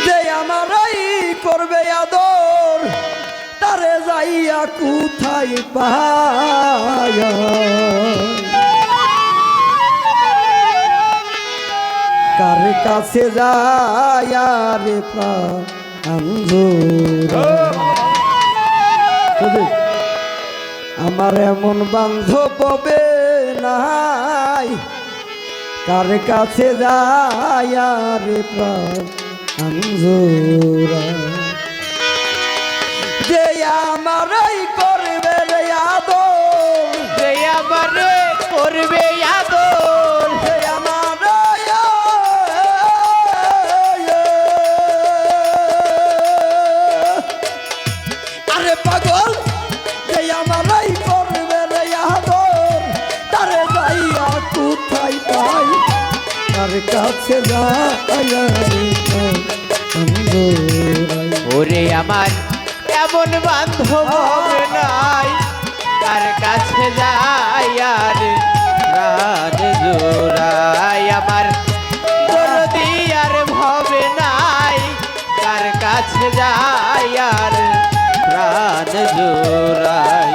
যে আমারই করবে আদর তারে যাইয়া কোথায় পায় কার কাছে যায় রে প্রাণ আমার এমন বান্ধব হবে নাই কার কাছে যায় রে প্রাণ যে আমারই করবে রে আদর যে আমারে করবে আদর যে আমারই আরে পাগল যে আমারই করবে রে আদর তারে যাইয়া কোথায় পাই তার কাছে যায় ওরে আমার এমন বান্ধব হবে নাই কার কাছে যাই আর প্রাণ জোড়াই আমার দরদি আর ভবে নাই কার কাছে যাই আর প্রাণ জোড়াই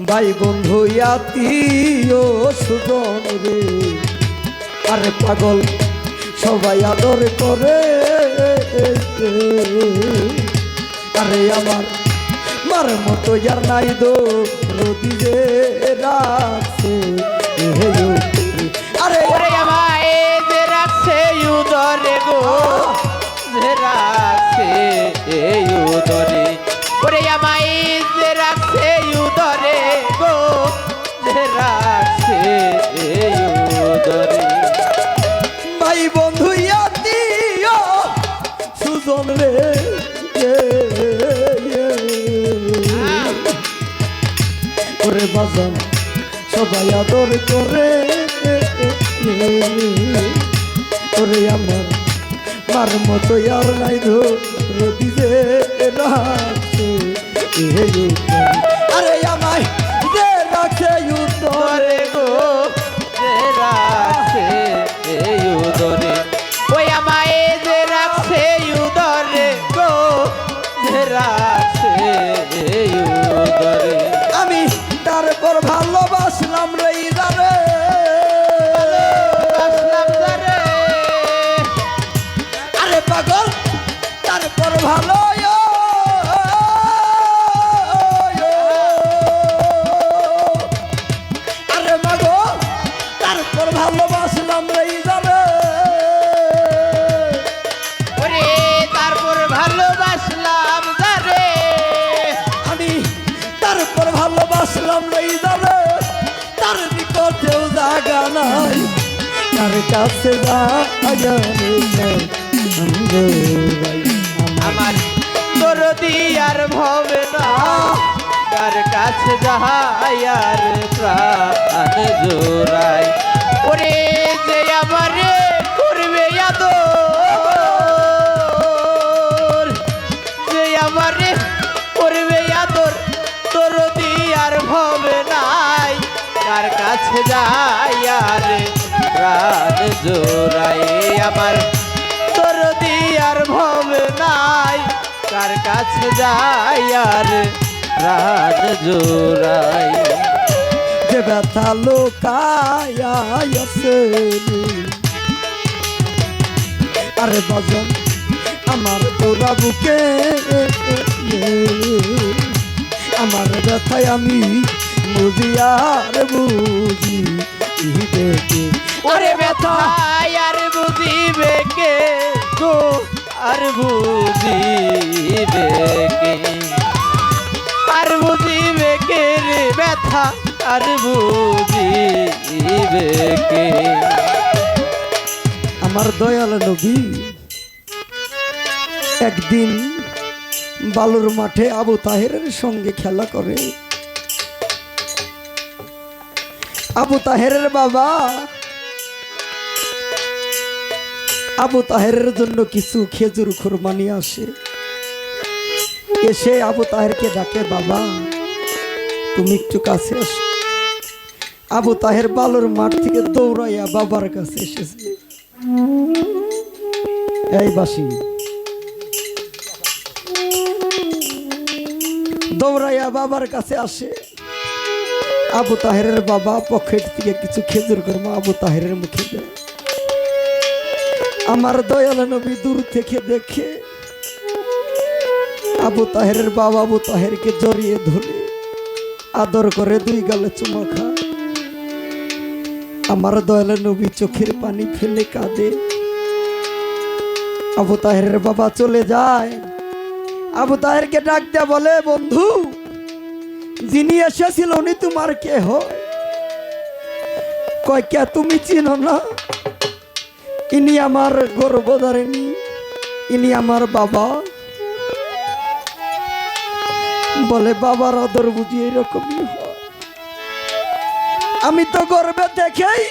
ভাই বন্ধু আত্মীয় সুজন রে আরে পাগল সবাই আদর করে আরে আমার মার মতো যার নাই দো রদি যে রাখছে আরে ওরে আমায় যে রাখছে উদরে গো যে রাখছে এই উদরে ওরে আমায় যে রাখছে উদরে গো যে রাখছে এই উদরে ভাই বন্ধু আত্মীয় সুজন রে ওরে বাজান সবাই আদর করে ওরে আমার মার মতো আর নাই রদি যে রাখছে আরে আমায় যে রাখছে উদরে গো যে রাখছে এই উদরে ওই আমায় যে রাখছে উদরে গো যে রাখছে এই উদরে আমি তারপর ভালোবাসলাম রে ইদারে আসলাম যারে আরে পাগল তারপর ভালো আরে মাগো তারপর ভালোবাসলাম রে ইদারে ওরে তারপর ভালোবাসলাম যারে আমি তারপর ভালোবাসলাম রে ইদারে তার নিকটেও জায়গা নাই তার কাছে আমার দরদি আর ভবে না কার কাছে যাই আর প্রাণ জোড়াই ওরে যে আমারে করবে আদর যে আমারে করবে আদর দরদি আর ভবে নাই কার কাছে যাই আর প্রাণ জোড়াই আমার দরদি আর ভবে নাই কার কাছে যাই আর প্রাণ জোড়াই যে ব্যথা লোকায় আরে বাজন আমার তোরা বুকে আমার ব্যথায় আমি বুঝি আর বুঝি দেখে ওরে ব্যথা আর বুঝিবে কে গো আর বুঝিবে কে আর বুঝিবে কে রে ব্যথা আর বুঝিবে কে আমার দয়াল নবী একদিন বালুর মাঠে আবু তাহেরের সঙ্গে খেলা করে আবু তাহেরের বাবা আবু তাহেরের জন্য কিছু খেজুর খুরমা নিয়ে আসে এসে আবু তাহেরকে ডাকে বাবা তুমি একটু কাছে আসো আবু তাহের বালুর মাঠ থেকে দৌড়াইয়া বাবার কাছে এসেছে এই বাসি দৌড়াইয়া বাবার কাছে আসে। আবু তাহেরের বাবা পকেট থেকে কিছু খেজুর কর্ম আবু তাহেরের মুখে দেয়। আমার দয়াল নবী দূর থেকে দেখে আবু তাহেরের বাবা আবু তাহেরকে জড়িয়ে ধরে আদর করে 2 গালে চুমা খায়। আমার দয়াল নবী চোখের পানি ফেলে কাঁদে। আবু তাহেরের বাবা চলে যায়। আবু তাহেরকে ডাক দেয়া বলে, বন্ধু, যিনি এসেছিল উনি তোমার কে হয়? কয়, কে তুমি চিনো না? ইনি আমার গর্ভধারিণী, ইনি আমার বাবা। বলে, বাবার আদর বুঝি এরকমই হয়? আমি তো গর্বে দেখেই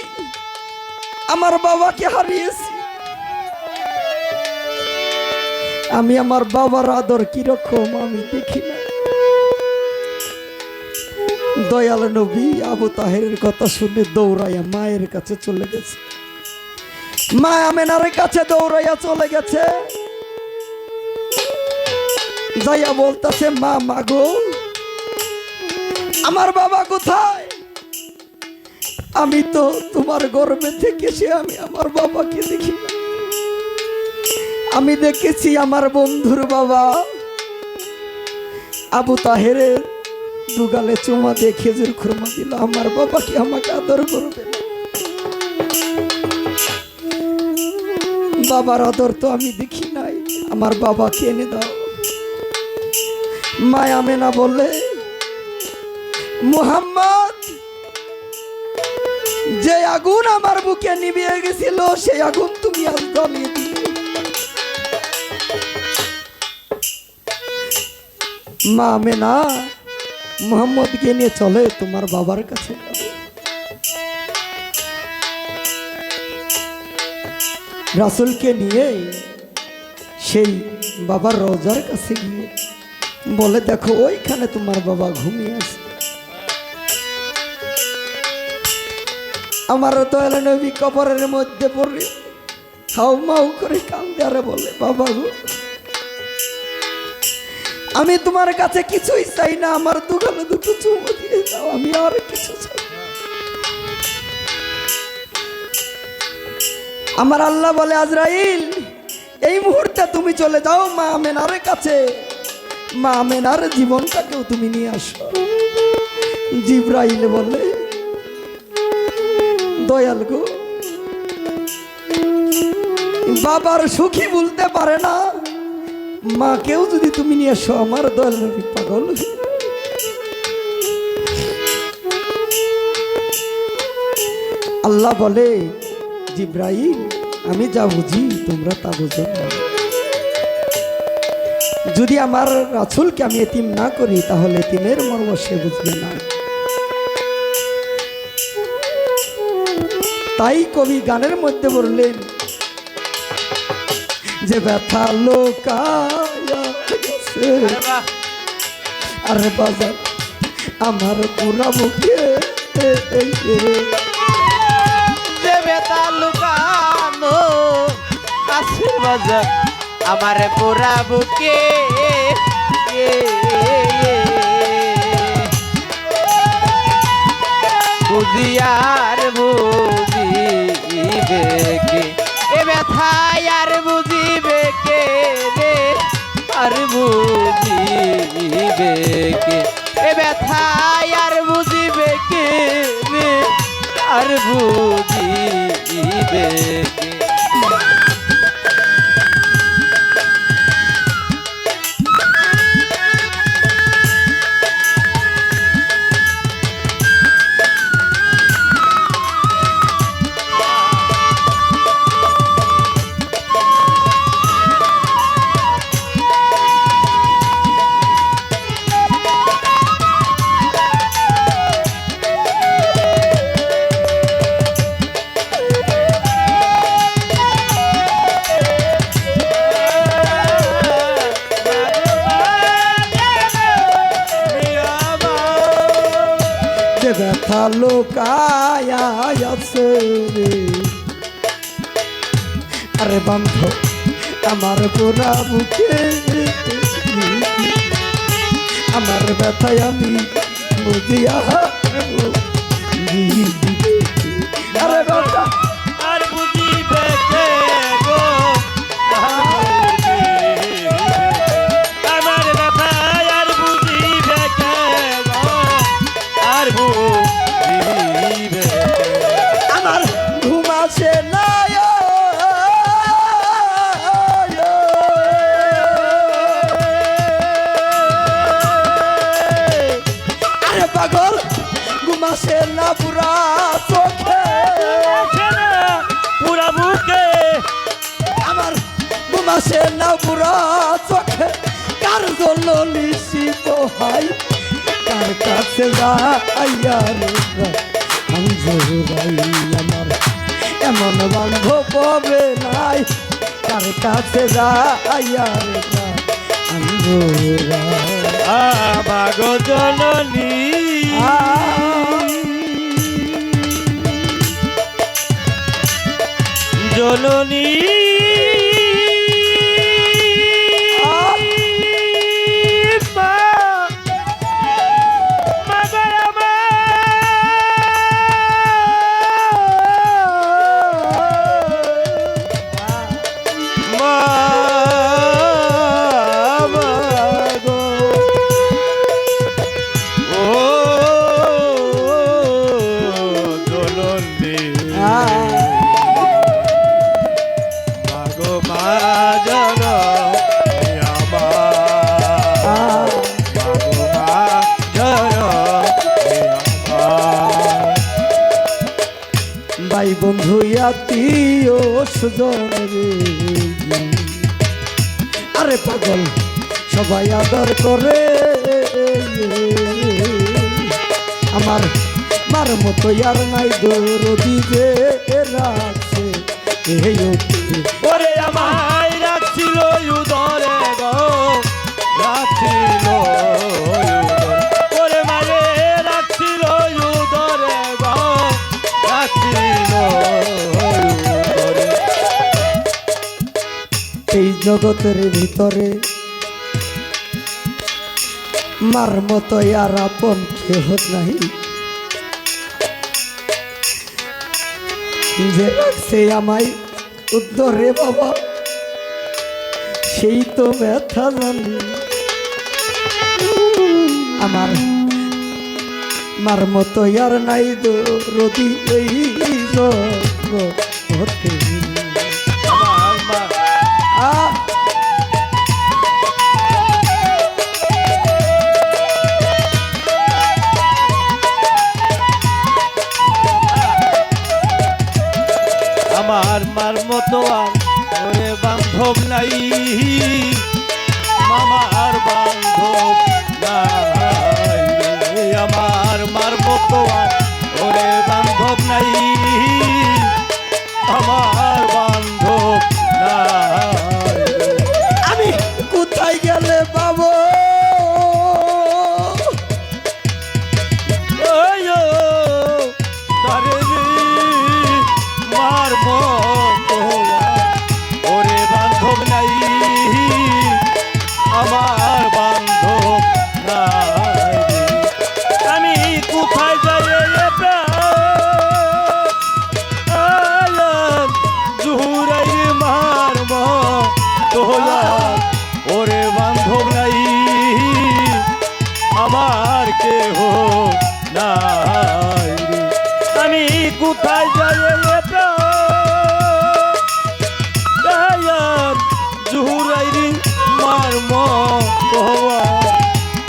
আমার বাবাকে হারিয়েছি। আমি আমার বাবার আদর কিরকম আমি দেখি না। দয়াল নবী আবু তাহেরের কথা শুনে দৌড়াইয়া মায়ের কাছে চলে গেছে। মা আমেনার কাছে দৌড়াইয়া চলে গেছে। যাইয়া বলতেছে, মা, মাগো, আমার বাবা কোথায়? আমি তো তোমার গর্ভে থেকে আমি আমার বাবাকে দেখি না। আমি দেখেছি আমার বন্ধুর বাবা আবু তাহেরের 2 গালে চুমা দিয়ে খেজুর খুরমা দিল। আমার বাবা কি আমাকে আদর করবে না? বাবার আদর তো আমি দেখি নাই, আমার বাবাকে এনে দাও। মা আমেনা বলে, মুহাম্মদ, যে আগুন আমার বুকে নিভিয়ে গেছিল সেই আগুন তুমি আজ জ্বালিয়ে দিলে। মা আমেনা মুহাম্মদকে নিয়ে চলে তোমার বাবার কাছে। রাসূলকে নিয়ে সেই বাবার রওজার কাছে গিয়ে বলে, দেখো ওইখানে তোমার বাবা ঘুমিয়ে আছে। আমার দয়াল নবী কবরের মধ্যে পড়ে হাউ মাউ করে কান্দে আর বলে, বাবা গো, আমি তোমার কাছে কিছুই চাই না, আমার 2 গালে 2 চুমো দিয়ে দাও, আমি আর কিছু চাই। আমার আল্লাহ বলে, আজরাইল, এই মুহূর্তে তুমি চলে যাও মা আমেনার কাছে, মা আমেনার জীবনটাকেও তুমি নিয়ে আসো। জিবরাইল বলে, দয়াল গো, বাবার সুখী বলতে পারে না, মাকেও যদি তুমি নিয়ে আসো, আমার দয়াল নবী পাগল। আল্লাহ বলে, জিবরাইল, আমি যা বুঝি তোমরা তা বুঝো না। যদি আমার রাসূলকে আমি এতিম না করি তাহলে এতিমের মর্ম সে বুঝবে না। তাই কবি গানের মধ্যে বললেন যে ব্যথা লোকায়া গেছে, আরে বাজার আমার পুরা বুকে, যে ব্যথা লুকানো আছে বাজার আমার পুরা বুকে। বুঝিয়ার বুঝিবে কে এ ব্যথায়, আর বুঝিবে কে রে, আর বুঝিবে কে এ ব্যথায়, আর বুঝিবে কে রে, আর বুঝিবে কে। ব্যথা লোকায়া আছে রে, আরে বান্ধব আমার পুরা বুকে, আমার ব্যথায় আমি বুঝিয়া আরে ব্যথা আর বুঝিবে কে গো আমার ব্যথা আর বুঝিবে কে গো আর বুঝিবে আমার ঘুম আসে না আরে পাগল ঘুম আসে না পুরা চোখে পুরা বুকে আমার ঘুম আসে না পুরা চোখে কার জন্য নিশি পোহাই কার কাছে যাইয়া রে আঞ্জুরাই আমার এমন বান্ধব হবে নাই কার কাছে যাইয়া রে আঞ্জুরাই আমাগো জননী জননী মা মাগো আমার মা মাগো ও জননী মাগো মা জননী আমার মাগো মা জননী আমার ভাই বন্ধু আত্মীয় সুজন রে আরে পাগল সবাই আদর করে আমার মার মতো আর নাই দৌড়ি যে রাখছে এই অবধি। ওরে আমায় রাখছিল উদরে গো রাখছিল উদরে ওরে মায়ে রাখছিল উদরে গো রাখছিল উদরে এই জগতের ভিতরে মার মতো আর আপন কেহ নাই যে রাখছে আমায় উদ্ধরে বাবা সেই তো ব্যথা জানি আমার মার মতো আর নাই দরদি এই জগতে আমার মা আহ আমার মার মতো আর ওরে বান্ধব নাই মামার বান্ধব নাই আমার মার মতো আর ওরে বান্ধব নাই আমার বান্ধব নাই আমি কোথায় গেলে বাবু ওই ও তারে মার মতো ওরে বান্ধব নাই আমার বান্ধব নাই আমি কোথায় যাই জুহুরাই মার মতো ওরে বান্ধব নাই আমার কেহ নাই আমি কোথায় যাই জুহুরাইরি মার মতো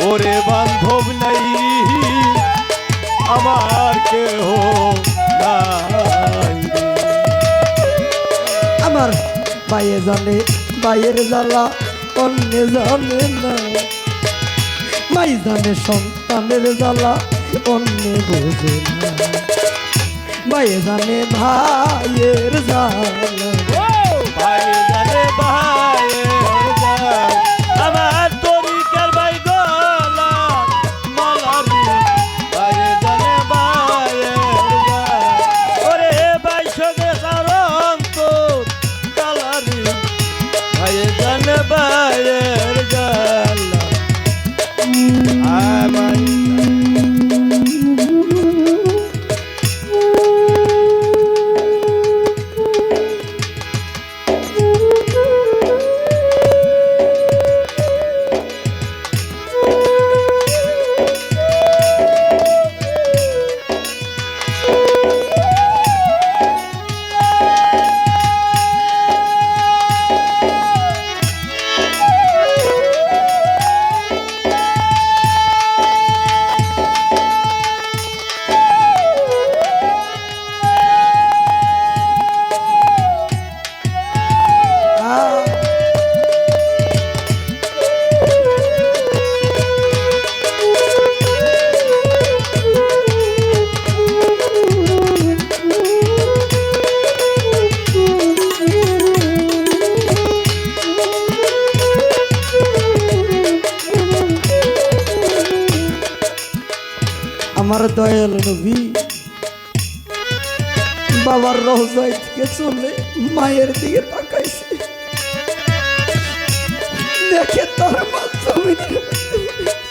ওরে বান্ধব নাই আমার কেহ নাই আমার বাইয়ে জানে বাইয়ের জ্বালা অন্য জানে না মাই জানে সন্তানের জ্বালা অন্য বোঝে না বাইয়ে জানে ভাইয়ের জ্বালা ভাই জানে ভাইয়ের জান আমার তরিকার ভাই গলা মালারি ভাই জানে ভাইয়ের জান ওরে ভাই সঙ্গে সারন্ত কালারি ভাই জানে ভাইয়ের জান হ্যাঁ ভাই আমার দয়াল নবী বাবার রওজায় থেকে চলে মায়ের দিকে তাকাইছে, দেখে তার মা জমিনে